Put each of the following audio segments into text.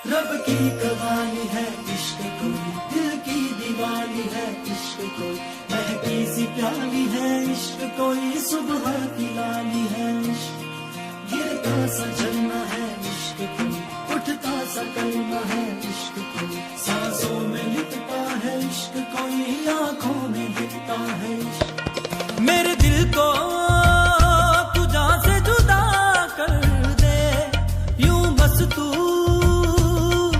रब की कवाली है इश्क कोई, दिल की दीवानी है इश्क कोई, महकी सी प्याली है इश्क कोई, सुबह की लाली है इश्क, गिरता सा झरना है इश्क कोई, उठता सा कलमा है इश्क कोई, सांसों में लिखता है इश्क कोई, आंखों में दिखता है इश्क। मेरे दिल को तू जान से जुदा कर दे, यूं बस तू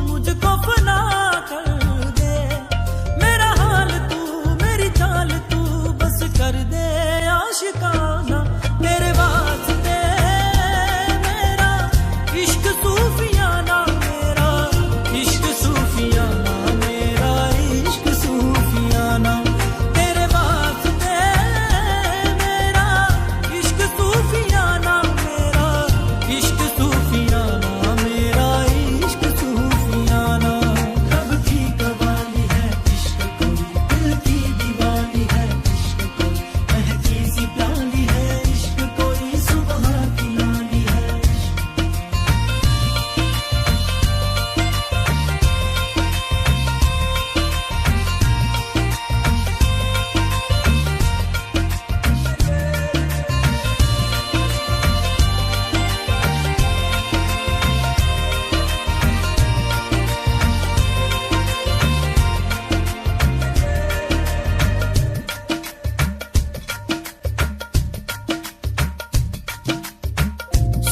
मुझको फना कर दे, मेरा हाल तू मेरी चाल तू बस कर दे आशिकाना, तेरे वास्ते मेरा इश्क सूफियाना, मेरा इश्क सूफियाना, मेरा इश्क सूफियाना, तेरे वास्ते मेरा इश्क सूफियाना, मेरा इश्क सूफियाना, मेरा इश्क सूफियाना। रब की कवाली है इश्क कोई, दिल की दीवानी है इश्क कोई, महकी सी प्याली है इश्क कोई, सुबह की लाली है इश्क।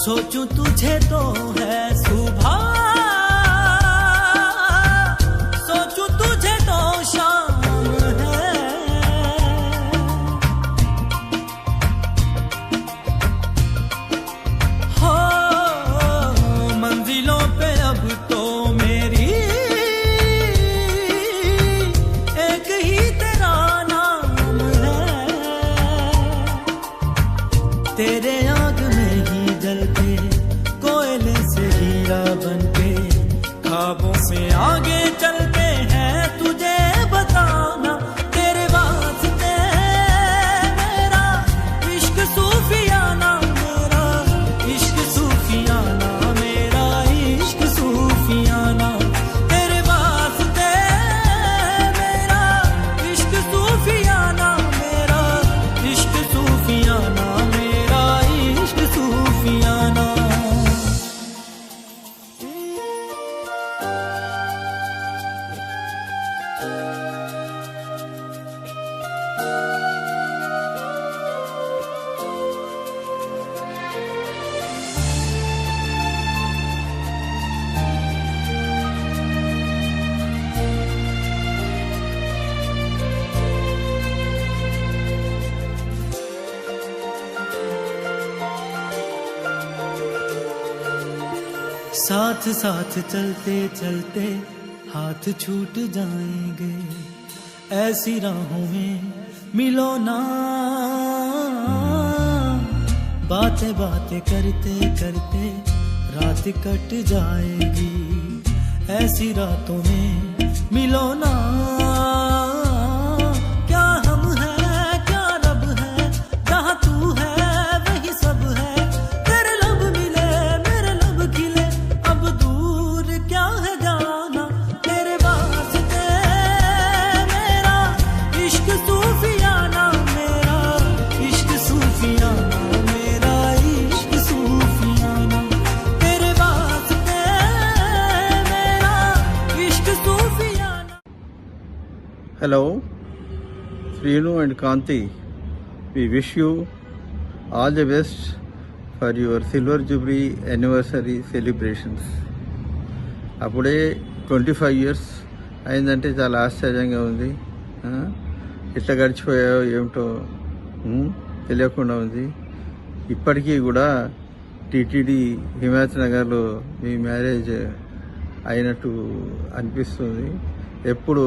सोचूं तुझे तो है सुबह, सोचूं तुझे तो शाम है, हो मंजिलों पे अब तो मेरी एक ही तेरा नाम है, तेरे आग में ही जलते कोयले से हीरा बनके, ख्वाबों में आगे चलते हैं तुझे बताना, तेरे वास्ते मेरा इश्क सूफियाना, मेरा इश्क सूफियाना, मेरा इश्क सूफियाना, तेरे वास्ते मेरा इश्क सूफियाना, मेरा इश्क सूफियाना, मेरा इश्क सूफियाना। साथ साथ चलते चलते हाथ छूट जाएंगे, ऐसी राहों में मिलो ना, बातें बातें करते करते रात कट जाएगी, ऐसी रातों में मिलो ना, क्या हम हैं क्या रब है, जहाँ तू है वही सब है, तेरे लब मिले मेरे लब खिले, अब दूर क्या है जाना, तेरे वास्ते मेरा इश्क सूफियाना, मेरा इश्क सूफियाना, मेरा इश्क सूफियाना, तेरे वास्ते मेरा इश्क सूफियाना। Hello, Srinu and Kanti. We wish you all the best for your Silver Jubilee anniversary celebrations. అప్పుడే 25 years అయిందంటే చాలా ఆశ్చర్యంగా ఉంది. ఎట్లా గడిచిపోయాయో ఏమిటో తెలియకుండా ఉంది. ఇప్పటికీ కూడా టీటీడీ హిమాయత్ నగర్లో మీ మ్యారేజ్ అయినట్టు అనిపిస్తుంది. ఎప్పుడు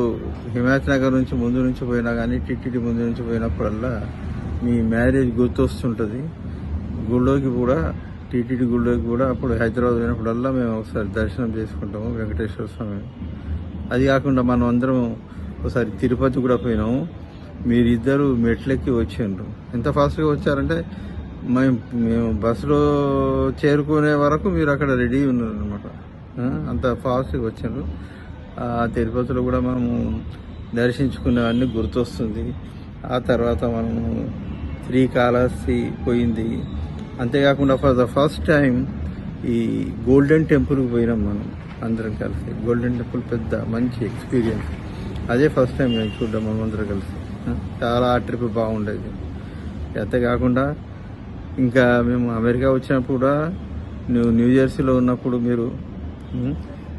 హిమాయత్ నగర్ నుంచి ముందు నుంచి పోయినా కానీ టీటీడీ ముందు నుంచి పోయినప్పుడల్లా మీ మ్యారేజ్ గుర్తొస్తుంటుంది. గుళ్ళోకి కూడా టీటీడీ గుళ్ళోకి కూడా అప్పుడు హైదరాబాద్ పోయినప్పుడల్లా మేము ఒకసారి దర్శనం చేసుకుంటాము వెంకటేశ్వర స్వామి. అది కాకుండా మనం అందరం ఒకసారి తిరుపతి కూడా పోయినాము. మీరిద్దరు మెట్లెక్కి వచ్చిండ్రు. ఎంత ఫాస్ట్గా వచ్చారంటే మేము బస్సులో చేరుకునే వరకు మీరు అక్కడ రెడీ ఉన్నారనమాట. అంత ఫాస్ట్గా వచ్చారు. తిరుపతిలో కూడా మనము దర్శించుకునేవన్నీ గుర్తొస్తుంది. ఆ తర్వాత మనము శ్రీకాళహస్తి పోయింది. అంతేకాకుండా ఫర్ ద ఫస్ట్ టైం ఈ గోల్డెన్ టెంపుల్కి పోయినాం మనం అందరం కలిసి. గోల్డెన్ టెంపుల్ పెద్ద మంచి ఎక్స్పీరియన్స్. అదే ఫస్ట్ టైం నేను చూడ్డాం మనం అందరం కలిసి. చాలా ట్రిప్ బాగుండేది. అంతేకాకుండా ఇంకా మేము అమెరికా వచ్చినప్పుడు కూడా న్యూ జెర్సీలో ఉన్నప్పుడు మీరు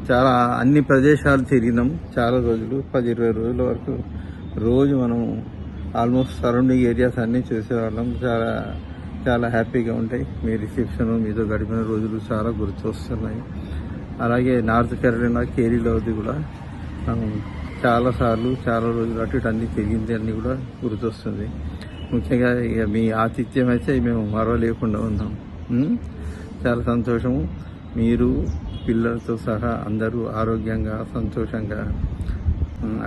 చాలా అన్ని ప్రదేశాలు తిరిగినాం. చాలా రోజులు 10-20 రోజుల వరకు రోజు మనం ఆల్మోస్ట్ సరౌండింగ్ ఏరియాస్ అన్నీ చూసేవాళ్ళం. చాలా చాలా హ్యాపీగా ఉంటాయి. మీ రిసెప్షన్ మీతో గడిపిన రోజులు చాలా గుర్తొస్తున్నాయి. అలాగే నార్త్ కెరోలినా కేరీలోది కూడా చాలాసార్లు చాలా రోజులు అటు ఇటు అన్నీ తిరిగింది అన్నీ కూడా గుర్తొస్తుంది. ముఖ్యంగా ఇక మీ ఆతిథ్యం అయితే మేము మరవలేకుండా ఉన్నాం. చాలా సంతోషము. మీరు పిల్లలతో సహా అందరూ ఆరోగ్యంగా సంతోషంగా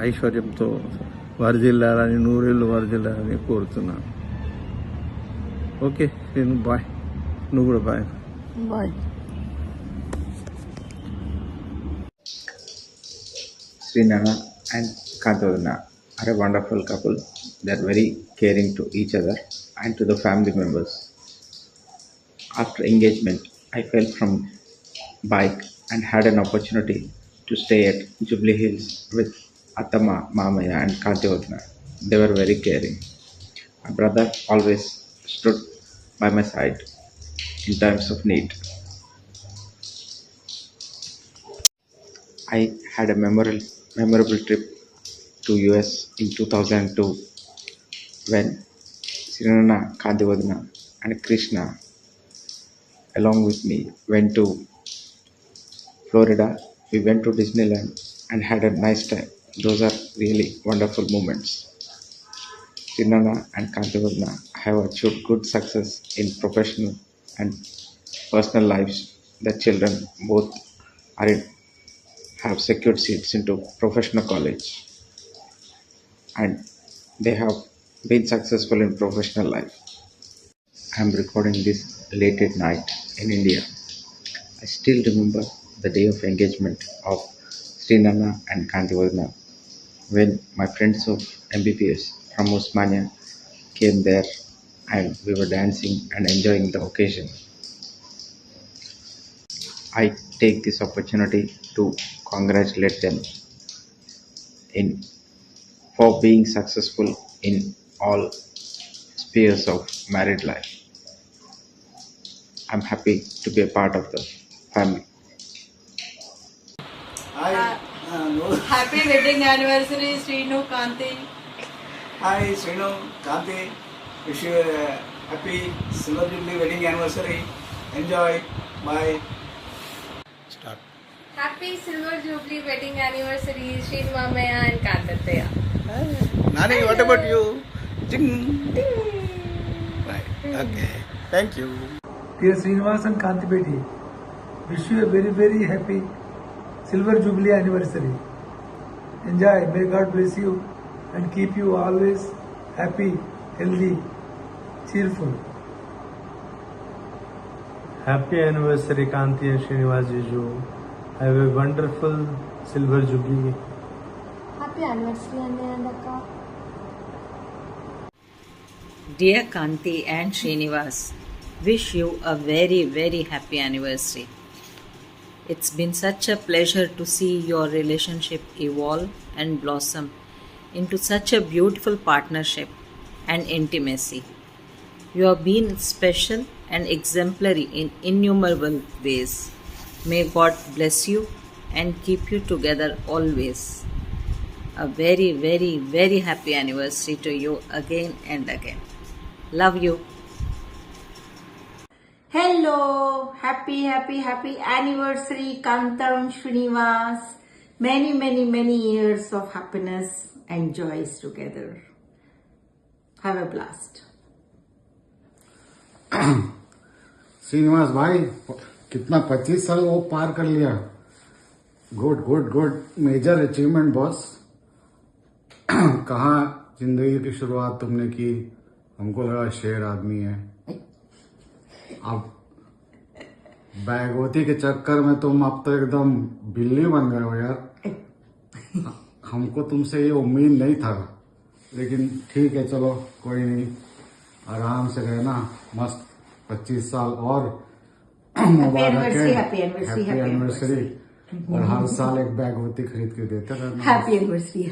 ఐశ్వర్యంతో వరదిల్లాలని, నూరేళ్ళు వరదిల్లాలని కోరుతున్నాను. ఓకే, నేను బాయ్. నువ్వు కూడా bye. Bye. Sri Nana and Kantavadana are a wonderful couple. They are very caring to each other and to the family members. After engagement, I fell from bike and had an opportunity to stay at Jubilee Hills with Attama, Mamaya and Kantavadana. They were very caring. My brother always stood by my side in times of need. I had a memorable trip to US in 2002 when Srinana, Kandivadana and Krishna along with me went to Florida. We went to Disneyland and had a nice time. Those are really wonderful moments. Srinana and Kandivadana have achieved good success in professional and personal lives. Their children both have secured seats into professional college and they have been successful in professional life. I am recording this late at night in India. I still remember the day of engagement of Srinana and Kandivadana when my friends of MBPS from Osmania came there and we were dancing and enjoying the occasion. I take this opportunity to congratulate them for being successful in all spheres of married life. I'm happy to be a part of the family. Hi. No. Happy wedding anniversary, Srinu, Kanti. Hi, Srinu, Kanti. Wish you a happy Silver Jubilee wedding anniversary. Enjoy. Bye. Start. Happy Silver Jubilee wedding anniversary, Srinu Mamaya and Kantataya. Nani, what about you? Ding. Bye. Okay. Thank you. Dear Srinivas and Kanti Beti, wish you a very, very happy Silver Jubilee anniversary. Enjoy. May God bless you and keep you always happy, healthy, cheerful. Happy anniversary, Kanti and Srinivas Jiju. Have a wonderful Silver Jubilee. Happy anniversary, Anne and Akka. Dear Kanti and Srinivas, wish you a very, very happy anniversary. It's been such a pleasure to see your relationship evolve and blossom into such a beautiful partnership and intimacy. You have been special and exemplary in innumerable ways. May God bless you and keep you together always. A very, very, very happy anniversary to you again and again. Love you. Hello, happy anniversary, Kantam, Srinivas. Many years of happiness and joys together. Have a blast. Srinivas भाई कितना 25 साल वो पार कर लिया. Good major achievement boss. कहाँ जिंदगी की शुरुआत तुमने की. हमको लगा शेर आदमी है. अब बैगवती के चक्कर में तुम अब तो एकदम बिल्ली बन गए हो यार। हमको तुमसे ये उम्मीद नहीं था, लेकिन ठीक है, चलो कोई नहीं, आराम से रहना, मस्त 25 साल और मुबारक है, हैप्पी एनिवर्सरी। और हर साल एक बैगवती खरीद के देते रहना, हैप्पी एनिवर्सरी।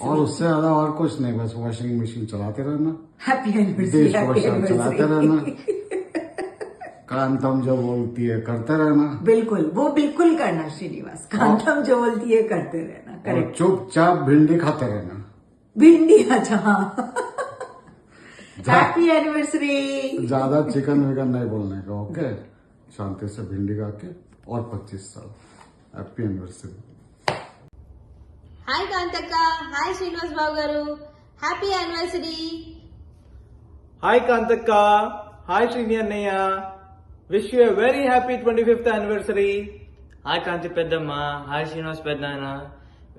और उससे ज्यादा और कुछ नहीं, बस वॉशिंग मशीन चलाते रहना, हैप्पी एनिवर्सरी, डिश चलाते रहना, कांतम जो बोलती है करते रहना। बिल्कुल, वो बिल्कुल करना श्रीनिवास, कांतम जो बोलती है करते रहना। और करेक्ट। चुपचाप भिंडी खाते रहना। भिंडी, अच्छा हाँ। Happy anniversary. ज्यादा चिकन विकन नहीं बोलने का, ओके? शांति से भिंडी खा के और 25 साल, हैप्पी एनिवर्सरी। హాయ్ కాంతక్క, హాయ్ శ్రీనివాస్ బాబు గారు, హ్యాపీ యానివర్సరీ. హాయ్ కాంతక్క, హాయ్ శ్రీని అన్నయ్య, wish you very happy 25th anniversary. Hi Kanti పెద్దమ్మ, హాయ్ శ్రీనివాస్ పెద్దనాన్న,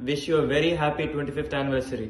wish you very happy 25th anniversary.